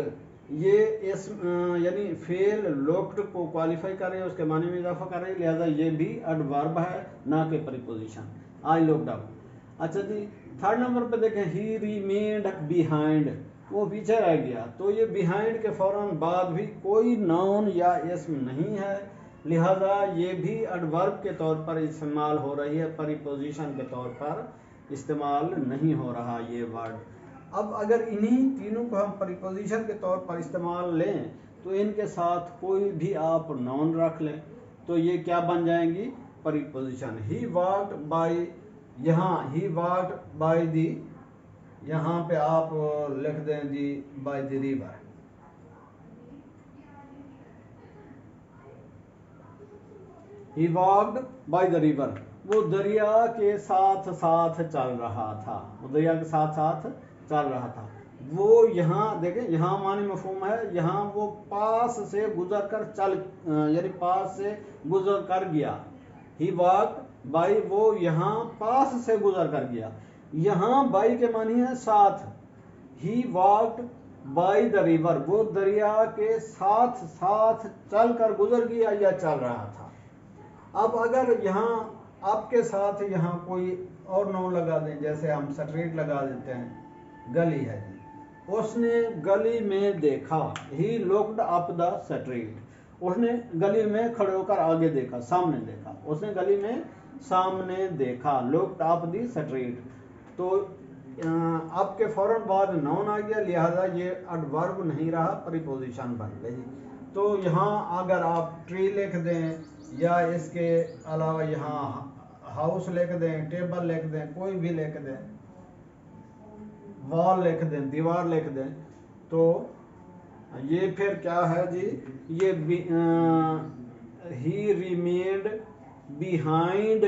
ये इस यानी फेल लुक्ड को क्वालिफाई कर रहे हैं, उसके माने में इजाफा कर रहे हैं, लिहाजा ये भी एडवर्ब है ना कि प्रीपोजिशन। I looked up. अच्छा जी, थर्ड नंबर पे देखें, ही रिमेन्ड बिहाइंड, वो पीछे रह गया। तो ये बिहाइंड के फौरन बाद भी कोई नाउन या इसम नहीं है, लिहाजा ये भी एडवर्ब के तौर पर इस्तेमाल हो रही है, प्रीपोजिशन के तौर पर इस्तेमाल नहीं हो रहा ये वर्ड। अब अगर इन्हीं तीनों को हम प्रीपोजिशन के तौर पर इस्तेमाल लें तो इनके साथ कोई भी आप नाउन रख लें तो ये क्या बन जाएंगी, प्रीपोजिशन। ही वॉक्ड बाय, यहाँ ही वॉक्ड बाय दी, यहाँ पे आप लिख दें जी by the river. He walked by the river, वो दरिया के साथ साथ चल रहा था, वो दरिया के साथ साथ चल रहा था। वो यहाँ देखें, यहाँ मानी मफहूम है, यहाँ वो पास से गुजर कर चल, यानी पास से गुजर कर गया। ही वॉक्ड बाय, वो यहाँ पास से गुजर कर गया। यहाँ बाई के मानी है साथ। ही वॉक्ड बाय द रिवर, वो दरिया के साथ साथ चल कर गुजर गया या चल रहा था। अब अगर यहाँ आपके साथ यहाँ कोई और नाउन लगा दें, जैसे हम स्ट्रीट लगा देते हैं, गली है, उसने गली में देखा, ही लुक्ड अप द स्ट्रीट, उसने गली में खड़े होकर आगे देखा, सामने देखा, उसने गली में सामने देखा, लुक्ड अप द स्ट्रीट। तो आपके फौरन बाद नाउन आ गया, लिहाजा ये एडवर्ब नहीं रहा, प्रीपोजिशन बन गई। तो यहाँ अगर आप ट्री लिख दें या इसके अलावा यहाँ हाउस लिख दें, टेबल लिख दें, कोई भी लिख दें, वॉल लिख दें, दीवार लिख दें, तो ये फिर क्या है जी, ये he remained behind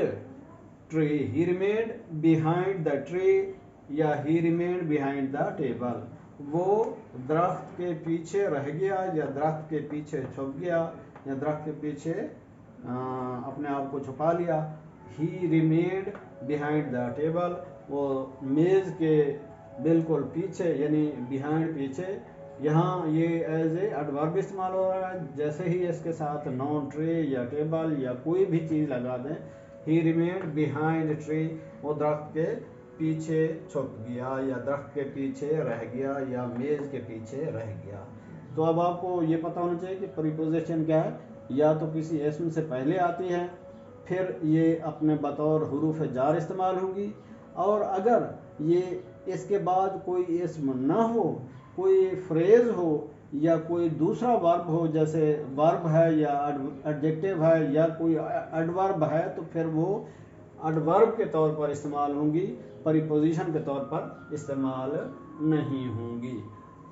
tree, he remained behind the tree या he remained behind the table, वो दरख्त के पीछे रह गया या दरख्त के पीछे छुप गया या दरख्त के पीछे अपने आप को छुपा लिया। ही रिमेन्ड बिहाइंड द टेबल, वो मेज़ के बिल्कुल पीछे, यानी बिहाइंड पीछे। यहाँ ये एज ए एडवर्ब इस्तेमाल हो रहा है, जैसे ही इसके साथ नाउन ट्री या टेबल या कोई भी चीज़ लगा दें, ही रिमेन्ड बिहाइंड ट्री, वो दरख्त के पीछे छुप गया या दरख्त के पीछे रह गया या मेज़ के पीछे रह गया। तो अब आपको ये पता होना चाहिए कि प्रीपोजिशन क्या है, या तो किसी इसम से पहले आती है, फिर ये अपने बतौर हुरूफ जार इस्तेमाल होंगी, और अगर ये इसके बाद कोई इसम ना हो, कोई फ्रेज हो या कोई दूसरा वर्ब हो, जैसे वर्ब है या एडजेक्टिव है या कोई एडवर्ब है, तो फिर वो एडवर्ब के तौर पर इस्तेमाल होंगी, प्रीपोजिशन के तौर पर इस्तेमाल नहीं होंगी।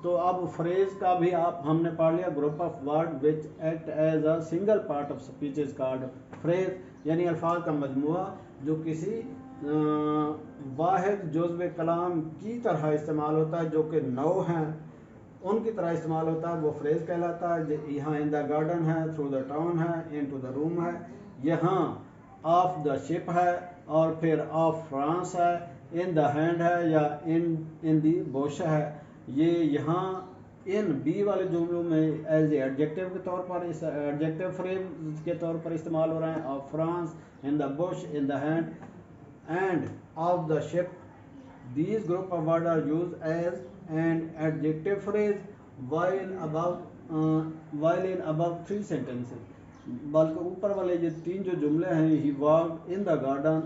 तो अब फ्रेज का भी आप हमने पढ़ लिया, group of word which act as a single part of speech is called phrase, यानी अल्फाज का मजमुआ जो किसी वाहिद जुज़्व कलाम की तरह इस्तेमाल होता है, जो कि नौ हैं उनकी तरह इस्तेमाल होता है, वो फ्रेज कहलाता है। यहाँ इन द गार्डन है, थ्रू द टाउन है, इन टू द रूम है, यहाँ ऑफ द शिप है, और फिर ऑफ फ्रांस है, इन द हैंड है या इन द बुश है। ये यहाँ इन बी वाले जुमलों में एज एडजेक्टिव के तौर पर, इस एडजेक्टिव फ्रेज के तौर पर इस्तेमाल हो रहे हैं, of France, in the Bush, in the hand end of the ship. These group of words are used as an adjective phrase while in above three sentences. बल्कि ऊपर वाले ये तीन जो जुमले हैं, he walked in the garden,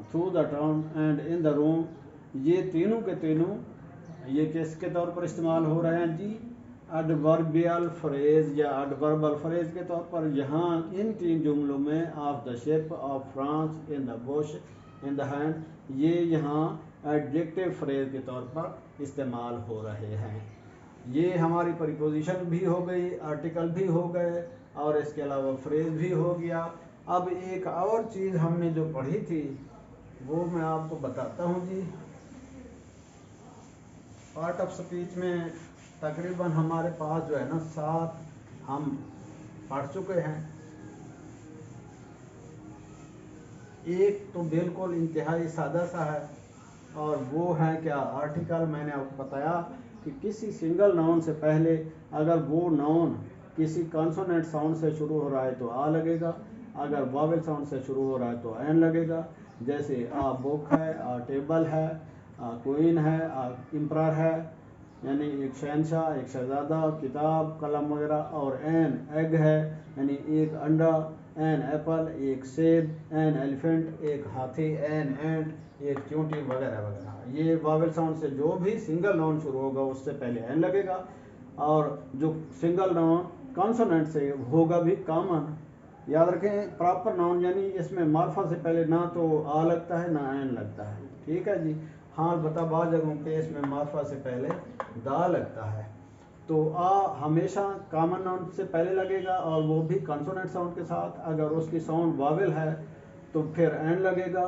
through the town and in the room, ये तीनों के तीनों ये किसके तौर पर इस्तेमाल हो रहे हैं जी, एडवर्बियल फ्रेज या एडवर्बल फ्रेज के तौर पर। यहाँ इन तीन जुमलों में of the ship, of France, in the Bush, in the hand, ये यहाँ एडजेक्टिव फ्रेज के तौर पर इस्तेमाल हो रहे हैं। ये हमारी प्रीपोजिशन भी हो गई, आर्टिकल भी हो गए, और इसके अलावा फ्रेज भी हो गया। अब एक और चीज़ हमने जो पढ़ी थी वो मैं आपको बताता हूँ जी। पार्ट ऑफ स्पीच में तकरीबन हमारे पास जो है ना 7 हम पढ़ चुके हैं। एक तो बिल्कुल इंतहाई सादा सा है, और वो है क्या, आर्टिकल। मैंने आपको बताया कि किसी सिंगल नाउन से पहले अगर वो नाउन किसी कॉन्सोनेंट साउंड से शुरू हो रहा है तो आ लगेगा, अगर वावेल साउंड से शुरू हो रहा है तो एन लगेगा। जैसे आ बुक है, आ टेबल है, आ क्वीन है, आ एम्परर है, यानी एक शहनशाह, एक शहजादा, किताब, कलम वगैरह, और एन एग है, यानी एक अंडा, एन एप्पल, एक सेब, एन एलिफेंट, एक हाथी, एन एंट, एक चूंटी, वगैरह वगैरह। ये वावेल साउंड से जो भी सिंगल नाउन शुरू होगा उससे पहले एन लगेगा, और जो सिंगल नाउन कॉन्सोनेंट से होगा भी कॉमन। याद रखें, प्रॉपर नाउन यानी इसमें मार्फा से पहले ना तो आ लगता है ना एन लगता है, ठीक है जी। हाँ बता, बाद जगहों पे इसमें मार्फा से पहले दा लगता है। तो आ हमेशा कॉमन नाउन से पहले लगेगा, और वो भी कॉन्सोनेंट साउंड के साथ। अगर उसकी साउंड वावेल है तो फिर एन लगेगा।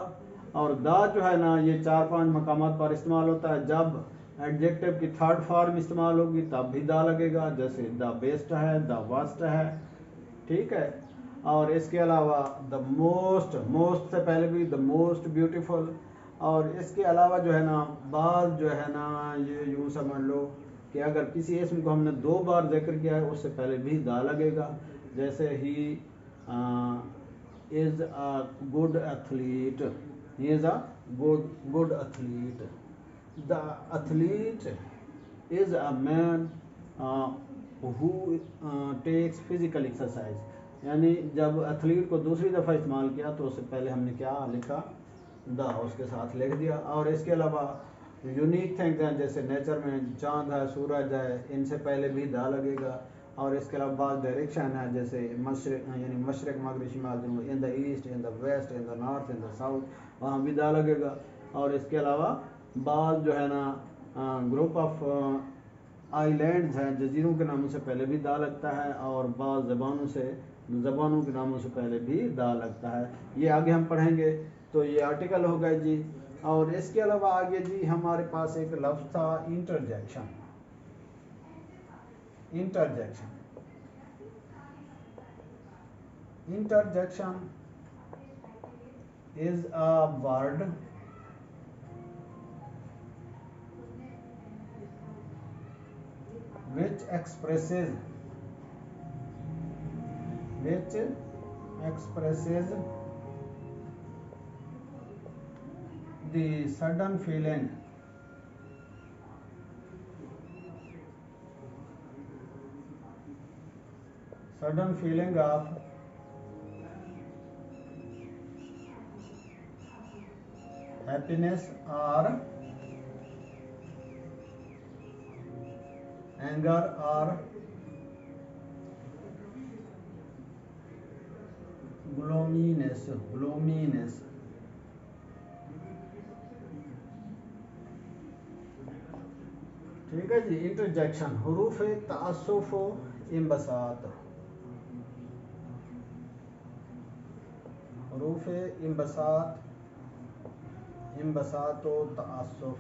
और दा जो है ना, ये 4-5 मकामात पर इस्तेमाल होता है। जब एडजेक्टिव की थर्ड फॉर्म इस्तेमाल होगी तब भी दा लगेगा, जैसे द बेस्ट है, द वर्स्ट है, ठीक है। और इसके अलावा द मोस्ट, मोस्ट से पहले भी द मोस्ट ब्यूटीफुल। और इसके अलावा जो है ना, बात जो है ना, ये यूँ समझ लो कि अगर किसी इसम को हमने 2 बार जिक्र किया है उससे पहले भी दा लगेगा। जैसे he is a good athlete, he is a good athlete. The athlete is a man who takes physical exercise, यानी जब एथलीट को दूसरी दफ़ा इस्तेमाल किया तो उससे पहले हमने क्या लिखा, द उसके साथ लिख दिया। और इसके अलावा यूनिक थिंग्स हैं, जैसे नेचर में चांद है, सूरज है, इनसे पहले भी दा लगेगा। और इसके अलावा बाज़ डायरेक्शन है, जैसे मशरक यानी मशरक मगरब शिमाल जनूब, in the east, in the west, in the north, in the south, वहाँ भी दा लगेगा। और इसके अलावा बाज़ जो है ना ग्रुप ऑफ आइलैंड्स हैं, जजीरों के नामों से पहले भी दा लगता है, और बाज़ ज़बानों के नामों से पहले भी दा लगता है। ये आगे हम पढ़ेंगे। तो ये आर्टिकल हो गए जी। और इसके अलावा आगे जी हमारे पास एक लफ्ज़ था interjection. Interjection interjection is a word which expresses the sudden feeling of happiness or anger or gloominess। ठीक है जी। इंटरजेक्शन हरूफ तअस्सुफ इम्बसात, हरूफ इम्बसात, इम्बसात व तअस्सुफ।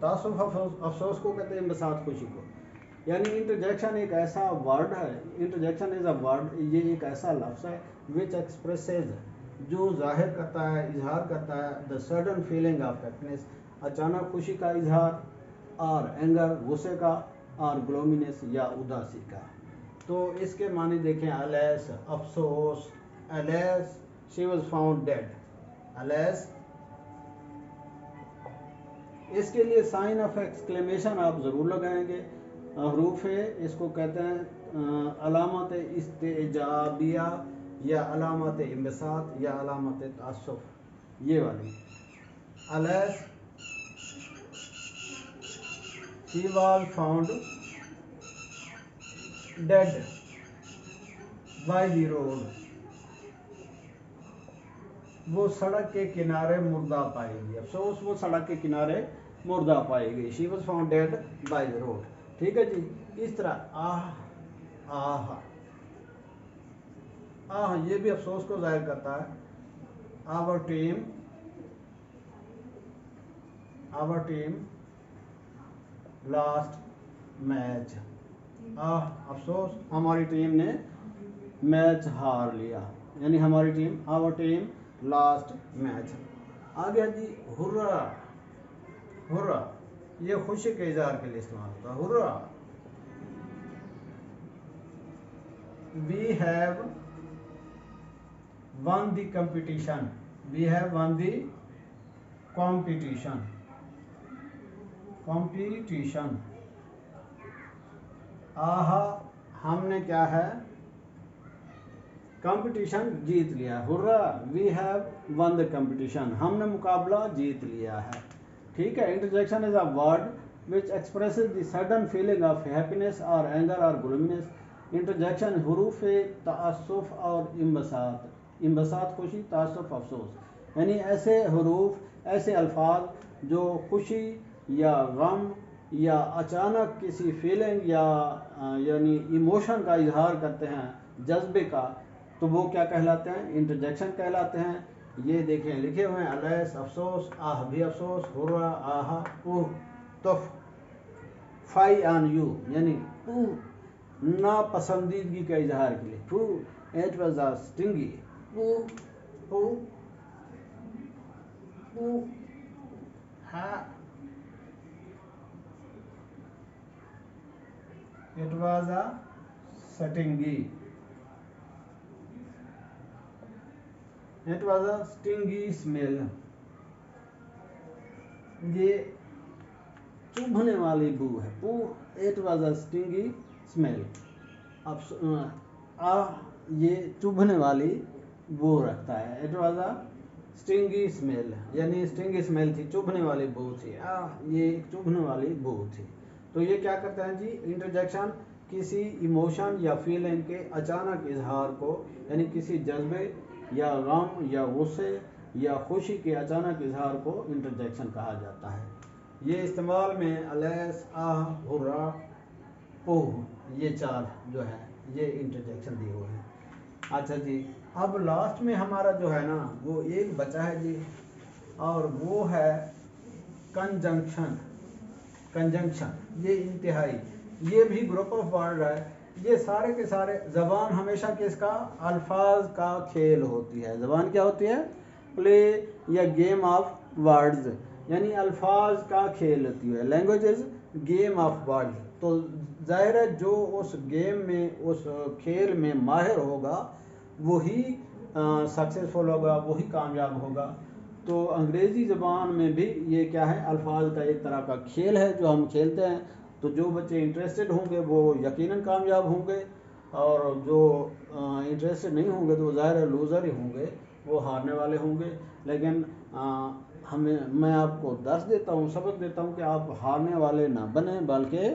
तासुफ अफसोस को कहते हैं, इम्बसात खुशी को। यानी इंटरजेक्शन एक ऐसा वर्ड है, इंटरजेक्शन इज़ अ वर्ड, ये एक ऐसा लफ्ज़ है विच एक्सप्रेसेज, जो जाहिर करता है, इजहार करता है the sudden feeling of happiness, अचानक खुशी का इजहार, और एंगर गुस्से का, और ग्लोमिनेस या उदासी का। तो इसके मानी देखें, अलेस अफसोस, अलेस शी वॉज फाउंड डेड, अलेस। इसके लिए साइन ऑफ एक्सक्लेमेशन आप ज़रूर लगाएंगे। हरूफ है, इसको कहते हैं अलामत इस्तेजाबिया, या अलामत इम्बसात, या अलामत तअस्सुफ, ये वाली। Alas she was found dead by the road, वो सड़क के किनारे मुर्दा पाई गई। अफसोस वो सड़क के किनारे मुर्दा पाई गई। She was found dead by the road. ठीक है जी। इस तरह आह, आह, आह, ये भी अफसोस को जाहिर करता है। आवर टीम लास्ट मैच, आह अफसोस, हमारी टीम ने मैच हार लिया, यानी हमारी team, our team last match. आ गया जी हुर्रा। हुर्रा ये खुशी के इजहार के लिए इस्तेमाल होता है। Hurray, we have won the competition, we have won the competition, competition. आहा, हमने क्या है, कंपटीशन जीत लिया। Hurray, we have won the competition, हमने मुकाबला जीत लिया है। ठीक है। Interjection is a word which expresses the sudden feeling of happiness और एंगर और ग्लूमिनेस। इंटरजेक्शन हरूफ तअस्सुफ और इम्बसात, इम्बसात खुशी, तअस्सुफ अफसोस, यानी ऐसे हरूफ, ऐसे अल्फाज जो खुशी या गम या अचानक किसी फीलिंग या यानी इमोशन का इजहार करते हैं, जज्बे का, तो वो क्या कहलाते हैं, इंटरजेक्शन कहलाते हैं। ये देखें लिखे हुए हैं, अलैस अफसोस, आह भी अफसोस, हुर्रा आहा, उह तुफ, फाई ऑन यू, यानी नापसंदीदगी का इजहार के लिए, फू it was a stingy, it was a stingy, it was a stingy smell, ये चुभने वाली बू है। पू it was a stingy smell. अब ये चुभने वाली बू रखता है। It was a stingy smell, यानी स्टिंगी स्मेल थी, चुभने वाली बू थी। ये चुभने वाली बू थी। तो ये क्या करता है जी, इंटरजेक्शन किसी इमोशन या फीलिंग के अचानक इजहार को, यानी किसी जज्बे या गम या गुस्से या खुशी के अचानक इजहार को इंटरजेक्शन कहा जाता है। ये इस्तेमाल में अलैस, आह, हुर्रा, ओह, ये चार जो है ये इंटरजेक्शन दिए हुए हैं। अच्छा जी, अब लास्ट में हमारा जो है ना वो एक बचा है जी, और वो है कंजंक्शन। कंजंक्शन ये इंतहाई, ये भी ग्रुप ऑफ वर्ड है। ये सारे के सारे, जबान हमेशा किसका, अल्फाज का खेल होती है। जबान क्या होती है, प्ले या गेम ऑफ वर्ड्स, यानी अल्फाज का खेल होती है। Language is game of words. तो जाहिर है जो उस गेम में, उस खेल में माहिर होगा वही सक्सेसफुल होगा, वही कामयाब होगा। तो अंग्रेज़ी ज़बान में भी ये क्या है, अल्फाज का एक तरह का खेल है जो हम खेलते हैं। तो जो बच्चे इंटरेस्टेड होंगे वो यकीनन कामयाब होंगे, और जो इंटरेस्टेड नहीं होंगे तो ज़ाहिर है लूज़र ही होंगे, वो हारने वाले होंगे। लेकिन मैं आपको दर्स देता हूँ, सबक देता हूँ कि आप हारने वाले ना बने, बल्कि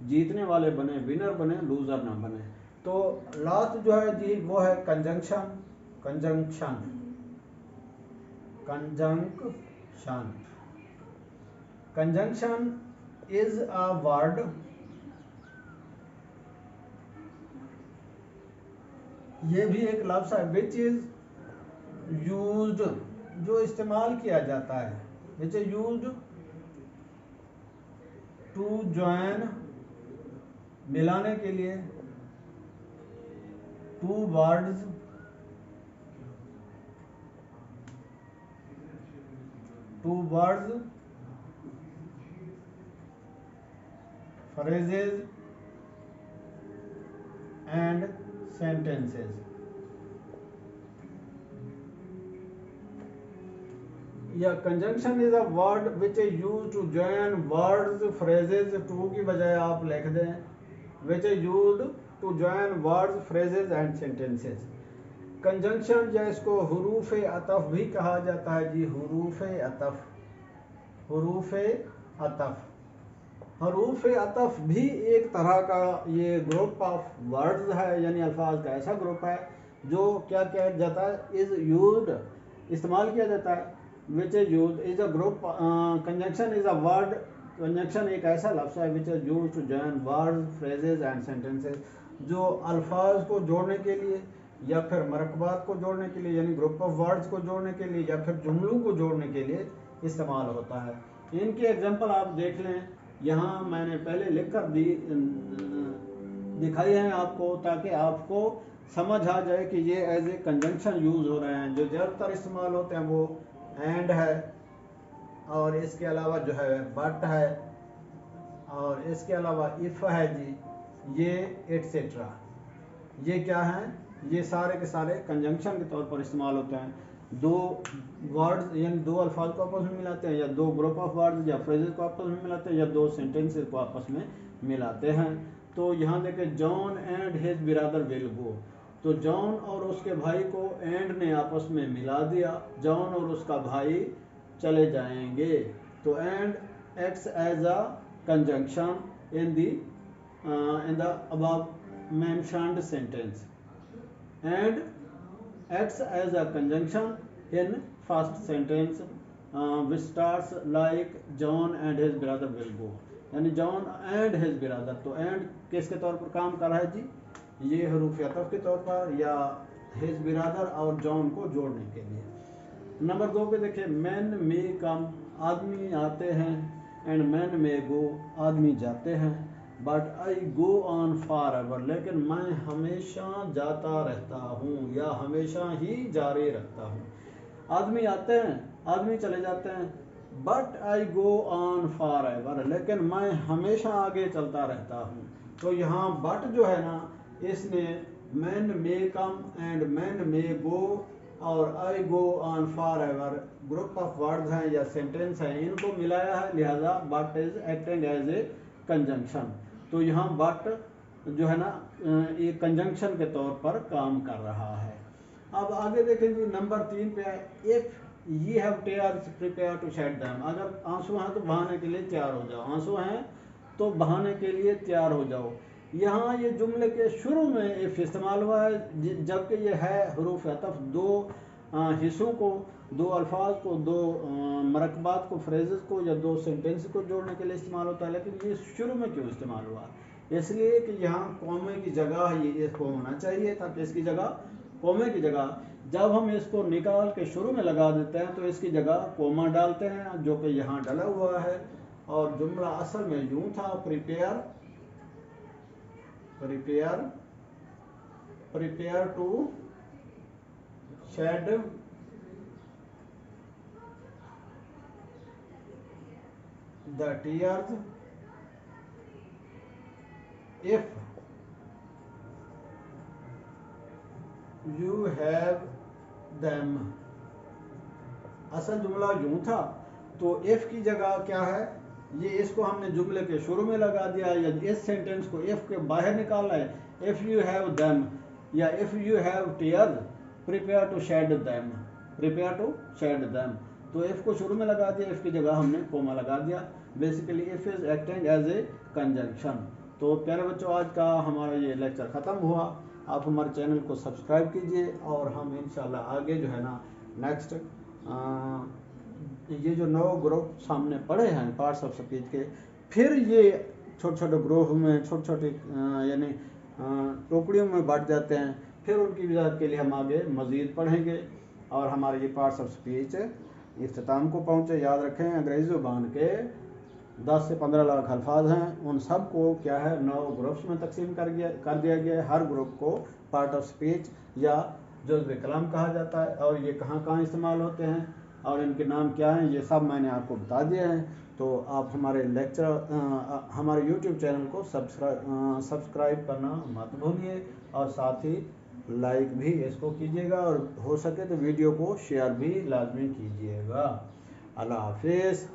जीतने वाले बने, विनर बने, लूज़र ना बने। तो लास्ट जो है जी वो है conjunction. Conjunction conjunction conjunction is a word, ये भी एक लफ्ज़ है, विच इज यूज्ड, जो इस्तेमाल किया जाता है, which is used to join, मिलाने के लिए, two words, phrases and sentences। या conjunction is a word which is use to join words, phrases, to की बजाय आप लिख दें which is use to join words, phrases and sentences. Conjunction या इसको हुरूफ अतफ भी कहा जाता है जी, हुरूफ अतफ। हुरूफ अतफ, हरूफ अतफ भी एक तरह का ये ग्रुप ऑफ वर्ड्स है, यानी अल्फाज का ऐसा ग्रुप है जो क्या किया जाता है, इज यूज्ड, इस्तेमाल किया जाता है, which is used is a group. Conjunction is a word, conjunction एक ऐसा लफ्ज़ है which is used to join words, phrases and sentences, जो अल्फाज को जोड़ने के लिए या फिर मरकबात को जोड़ने के लिए, यानी ग्रुप ऑफ वर्ड्स को जोड़ने के लिए या फिर जुमलों को जोड़ने के लिए इस्तेमाल होता है। इनकी एग्जांपल आप देख लें, यहाँ मैंने पहले लिख कर दिखाई है आपको, ताकि आपको समझ आ जाए कि ये एज ए कंजंक्शन यूज़ हो रहे हैं। जो ज़्यादातर इस्तेमाल होते हैं वो एंड है, और इसके अलावा जो है बट है, और इसके अलावा इफ़ है जी, ये एटसेट्रा, ये क्या है, ये सारे के सारे कंजंक्शन के तौर पर इस्तेमाल होते हैं। दो वर्ड्स यानी दो अल्फाज को आपस में मिलाते हैं, या दो ग्रुप ऑफ वर्ड्स या फ्रेजेस को आपस में मिलाते हैं, या दो सेंटेंसेस को आपस में मिलाते हैं। तो यहाँ देखें, John and his brother will go, तो जॉन और उसके भाई को एंड ने आपस में मिला दिया, जॉन और उसका भाई चले जाएंगे। तो and acts as a conjunction in the above mentioned sentence, and acts as a conjunction in first sentence which starts like John and his brother will go, यानी John and his brother। तो and किसके तौर पर काम कर रहा है जी, ये हरूफ अतफ के तौर पर, या his brother और John को जोड़ने के लिए। नंबर 2 पे देखिए, men may come, आदमी आते हैं, and men may go, आदमी जाते हैं, but I go on for ever, लेकिन मैं हमेशा जाता रहता हूँ या हमेशा ही जारी रखता हूँ। आदमी आते हैं, आदमी चले जाते हैं, but I go on for ever, लेकिन मैं हमेशा आगे चलता रहता हूँ। तो यहाँ बट जो है ना, इसने man may come and man may go और I go on for ever group of words हैं या सेंटेंस हैं, इनको मिलाया है, लिहाजा but is acting as a conjunction. तो यहाँ बट जो है ना ये कंजंक्शन के तौर पर काम कर रहा है। अब आगे देखेंगे नंबर 3 पे है, if you have tears prepare to shed them. अगर आंसू हैं तो बहाने के लिए तैयार हो जाओ, आंसू हैं तो बहाने के लिए तैयार हो जाओ। यहाँ ये जुमले के शुरू में इफ इस्तेमाल हुआ है, जबकि ये है हरूफ अतफ, दो हिस्सों को, दो अल्फाज को, दो मरकबात को, फ्रेजेस को या दो सेंटेंस को जोड़ने के लिए इस्तेमाल होता है। लेकिन ये शुरू में क्यों इस्तेमाल हुआ? इसलिए कि यहाँ कौमे की जगह ये इसको होना चाहिए, ताकि इसकी जगह, कौमे की जगह जब हम इसको निकाल के शुरू में लगा देते हैं तो इसकी जगह कोमा डालते हैं, जो कि यहाँ डला हुआ है। और जुमला असल में यूं था, prepare to shed the tears if you have them. असल जुमला यूं था, तो इफ की जगह क्या है, ये इसको हमने जुमले के शुरू में लगा दिया, या इस सेंटेंस को इफ के बाहर निकालना है। इफ यू हैव देम या if you have tears prepare to shed them, prepare to shed them. तो इफ को शुरू में लगा दिया, इफ की जगह हमने कोमा लगा दिया। Basically if is acting as a conjunction. तो प्यारे बच्चों, आज का हमारा ये लेक्चर ख़त्म हुआ। आप हमारे चैनल को सब्सक्राइब कीजिए और हम इंशाल्लाह आगे जो है ना नेक्स्ट ये जो 9 ग्रुप सामने पड़े हैं पार्ट्स ऑफ स्पीच के, फिर ये छोटे छोटे ग्रुप में, छोटे छोटे यानी टुकड़ियों में बांट जाते हैं। फिर उनकी वजाहत के लिए हम आगे मज़ीद पढ़ेंगे और हमारे ये पार्ट्स ऑफ स्पीच इख्तिताम को पहुँचे। याद रखें, अंग्रेज़ी ज़ुबान के 10 से 15 लाख अल्फाज हैं, उन सब को क्या है 9 ग्रुप्स में तकसीम कर दिया गया है। हर ग्रुप को पार्ट ऑफ स्पीच या जुज़्व कलाम कहा जाता है, और ये कहाँ कहाँ इस्तेमाल होते हैं और इनके नाम क्या हैं, ये सब मैंने आपको बता दिए हैं। तो आप हमारे हमारे यूट्यूब चैनल को सब्सक्राइब करना मत भूलिए, और साथ ही लाइक भी इसको कीजिएगा, और हो सके तो वीडियो को शेयर भी लाजमी कीजिएगा। अल्लाह हाफिज़।